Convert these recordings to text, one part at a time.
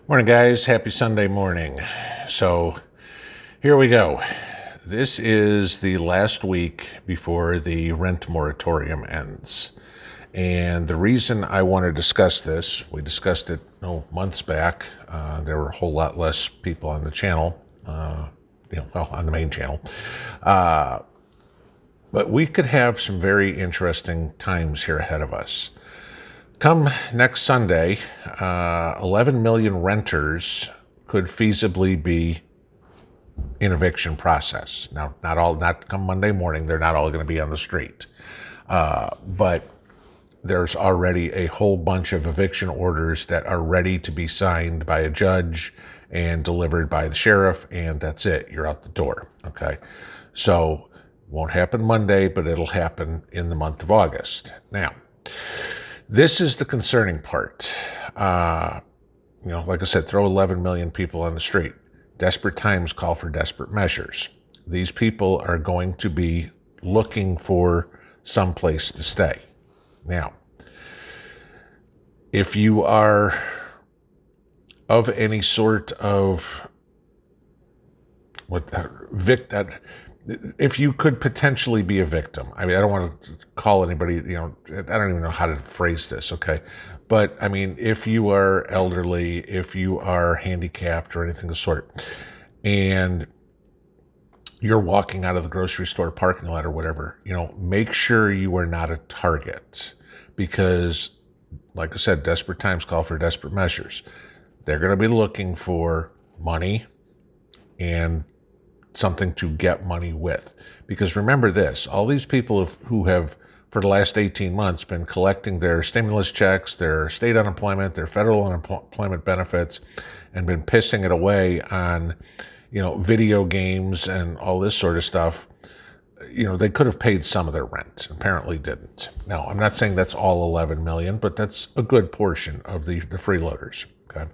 Morning, guys. Happy Sunday morning. So here we go. This is the last week before the rent moratorium ends. And the reason I want to discuss this, we discussed it months back. There were a whole lot less people on the channel, on the main channel. But we could have some very interesting times here ahead of us. Come next Sunday, 11 million renters could feasibly be in eviction process. Now, not come Monday morning, they're not all going to be on the street. But there's already a whole bunch of eviction orders that are ready to be signed by a judge and delivered by the sheriff, and that's it. You're out the door, okay? So, won't happen Monday, but it'll happen in the month of August. Now, this is the concerning part. Like I said, throw 11 million people on the street. Desperate times call for desperate measures. These people are going to be looking for some place to stay. Now, if you are of any sort of if you could potentially be a victim, I don't want to call anybody, I don't even know how to phrase this, okay? But, if you are elderly, if you are handicapped or anything of the sort, and you're walking out of the grocery store parking lot or whatever, make sure you are not a target. Because, like I said, desperate times call for desperate measures. They're going to be looking for money and something to get money with. Because remember this, all these people who have, for the last 18 months, been collecting their stimulus checks, their state unemployment, their federal unemployment benefits, and been pissing it away on, video games and all this sort of stuff, they could have paid some of their rent. Apparently didn't. Now, I'm not saying that's all 11 million, but that's a good portion of the freeloaders, okay?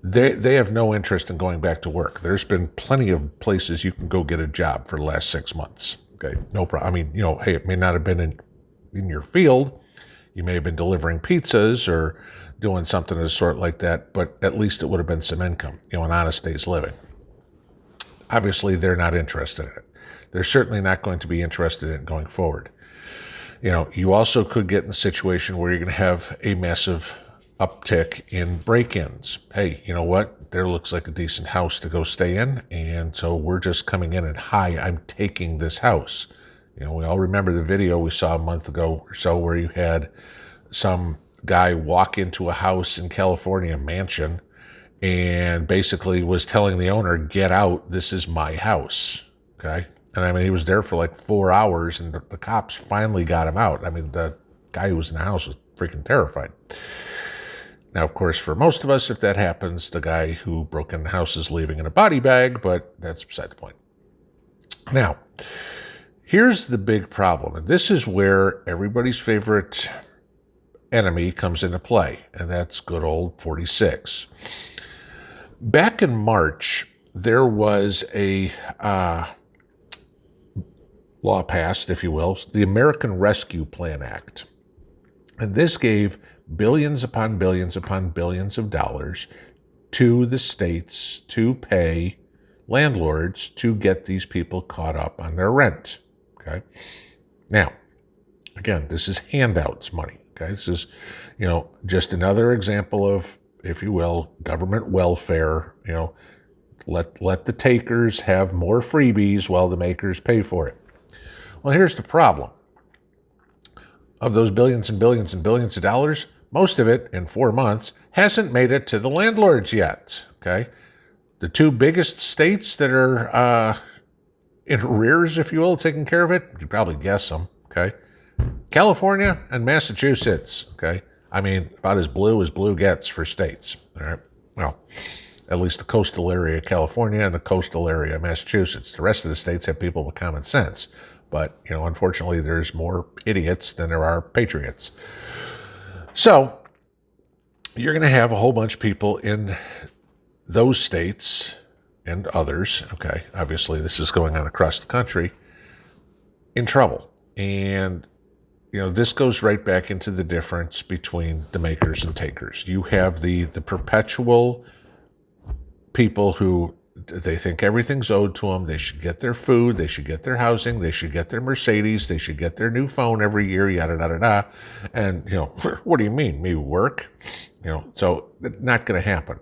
They have no interest in going back to work. There's been plenty of places you can go get a job for the last 6 months. Okay, no problem. Hey, it may not have been in your field. You may have been delivering pizzas or doing something of the sort like that, but at least it would have been some income, an honest day's living. Obviously, they're not interested in it. They're certainly not going to be interested in it going forward. You also could get in a situation where you're going to have a massive uptick in break-ins. Hey, you know what? There looks like a decent house to go stay in, and so we're just coming in and, hi, I'm taking this house. We all remember the video we saw a month ago or so where you had some guy walk into a house in California, mansion, and basically was telling the owner, get out, this is my house, okay? And he was there for like 4 hours, and the cops finally got him out. The guy who was in the house was freaking terrified. Now, of course, for most of us, if that happens, the guy who broke in the house is leaving in a body bag, but that's beside the point. Now, here's the big problem, and this is where everybody's favorite enemy comes into play, and that's good old 46. Back in March, there was a law passed, if you will, the American Rescue Plan Act, and this gave billions upon billions upon billions of dollars to the states to pay landlords to get these people caught up on their rent, okay? Now, again, this is handouts money, okay? This is, just another example of, if you will, government welfare, let the takers have more freebies while the makers pay for it. Well, here's the problem. Of those billions and billions and billions of dollars, most of it, in 4 months, hasn't made it to the landlords yet, okay? The two biggest states that are in arrears, if you will, taking care of it, you probably guess them, okay? California and Massachusetts, okay? About as blue gets for states, all right? Well, at least the coastal area of California and the coastal area of Massachusetts. The rest of the states have people with common sense. But, unfortunately, there's more idiots than there are patriots. So, you're going to have a whole bunch of people in those states and others, okay, obviously this is going on across the country, in trouble. And, this goes right back into the difference between the makers and takers. You have the perpetual people who they think everything's owed to them. They should get their food. They should get their housing. They should get their Mercedes. They should get their new phone every year, yada, yada, yada. And, what do you mean? Me work? So not going to happen.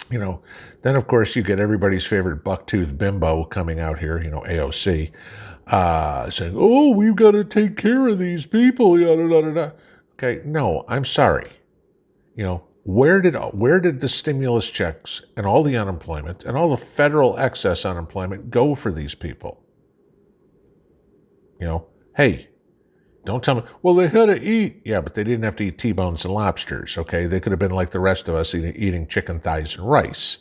Then, of course, you get everybody's favorite bucktooth bimbo coming out here, AOC, saying, oh, we've got to take care of these people, yada, yada, yada. Okay, no, I'm sorry. Where did the stimulus checks and all the unemployment and all the federal excess unemployment go for these people? Hey, don't tell me, well, they had to eat. Yeah, but they didn't have to eat T-bones and lobsters, okay? They could have been like the rest of us eating chicken thighs and rice,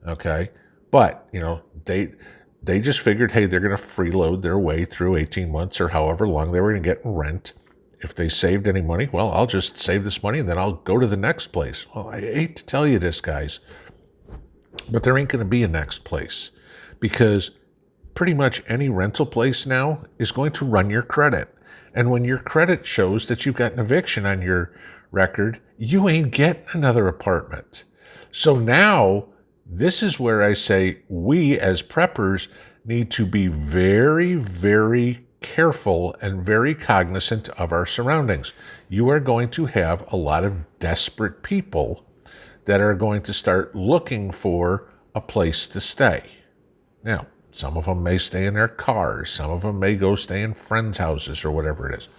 okay? But, they just figured, hey, they're going to freeload their way through 18 months or however long they were going to get in rent. If they saved any money, well, I'll just save this money and then I'll go to the next place. Well, I hate to tell you this, guys, but there ain't going to be a next place because pretty much any rental place now is going to run your credit. And when your credit shows that you've got an eviction on your record, you ain't getting another apartment. So now this is where I say we as preppers need to be very, very careful and very cognizant of our surroundings. You are going to have a lot of desperate people that are going to start looking for a place to stay. Now, some of them may stay in their cars. Some of them may go stay in friends' houses or whatever it is.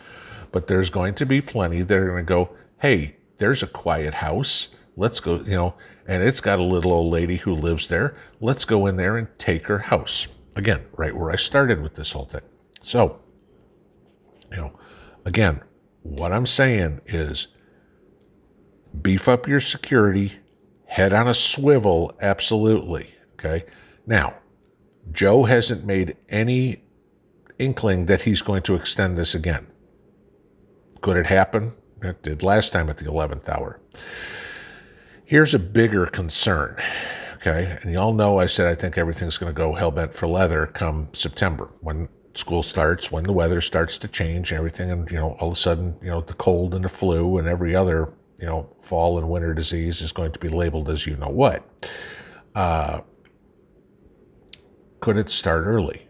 But there's going to be plenty that are going to go, hey, there's a quiet house. Let's go, and it's got a little old lady who lives there. Let's go in there and take her house. Again, right where I started with this whole thing. So, again, what I'm saying is beef up your security, head on a swivel, absolutely, okay? Now, Joe hasn't made any inkling that he's going to extend this again. Could it happen? It did last time at the 11th hour. Here's a bigger concern, okay? And y'all know I said I think everything's going to go hell-bent for leather come September when school starts, when the weather starts to change and everything, and, all of a sudden, the cold and the flu and every other, fall and winter disease is going to be labeled as what. Could it start early?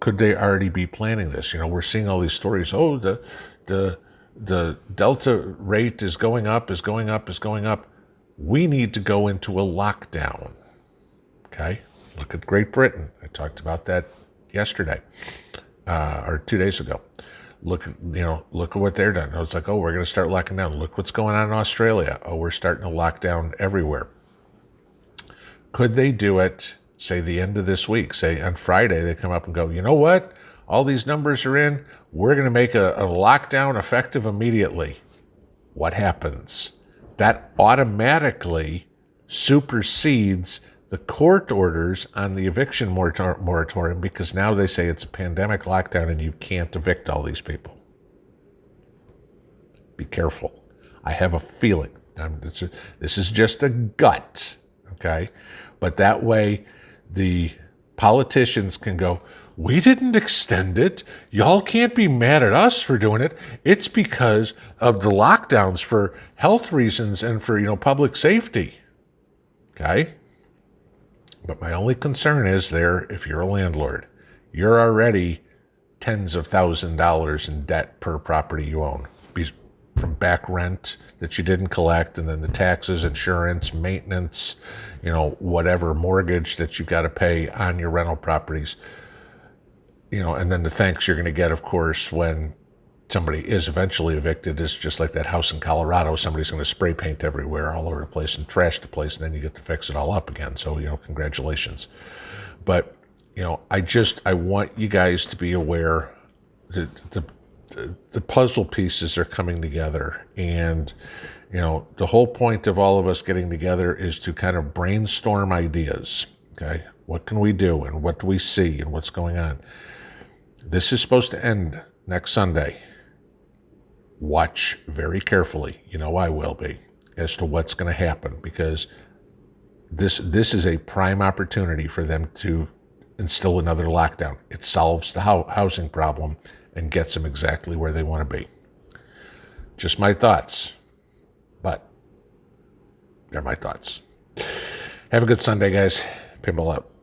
Could they already be planning this? We're seeing all these stories. Oh, the Delta rate is going up, is going up, is going up. We need to go into a lockdown. Okay? Look at Great Britain. I talked about that yesterday or 2 days ago. Look at what they're done. It's like, oh, we're going to start locking down. Look what's going on in Australia. Oh, we're starting to lock down everywhere. Could they do it, say, the end of this week? Say, on Friday, they come up and go, you know what? All these numbers are in. We're going to make a lockdown effective immediately. What happens? That automatically supersedes the court orders on the eviction moratorium because now they say it's a pandemic lockdown and you can't evict all these people. Be careful. I have a feeling. This is just a gut, okay? But that way the politicians can go, we didn't extend it. Y'all can't be mad at us for doing it. It's because of the lockdowns for health reasons and for, public safety. Okay? But my only concern is if you're a landlord, you're already tens of thousands of dollars in debt per property you own. From back rent that you didn't collect, and then the taxes, insurance, maintenance, whatever mortgage that you got to pay on your rental properties. And then the thanks you're going to get, of course, when somebody is eventually evicted is just like that house in Colorado. Somebody's going to spray paint everywhere, all over the place, and trash the place, and then you get to fix it all up again. So, congratulations. But, I want you guys to be aware that the puzzle pieces are coming together. And, the whole point of all of us getting together is to kind of brainstorm ideas. Okay? What can we do? And what do we see? And what's going on? This is supposed to end next Sunday. Watch very carefully. I will be, as to what's going to happen, because this is a prime opportunity for them to instill another lockdown. It solves the housing problem and gets them exactly where they want to be. Just my thoughts, but they're my thoughts. Have a good Sunday, guys. Pinball out.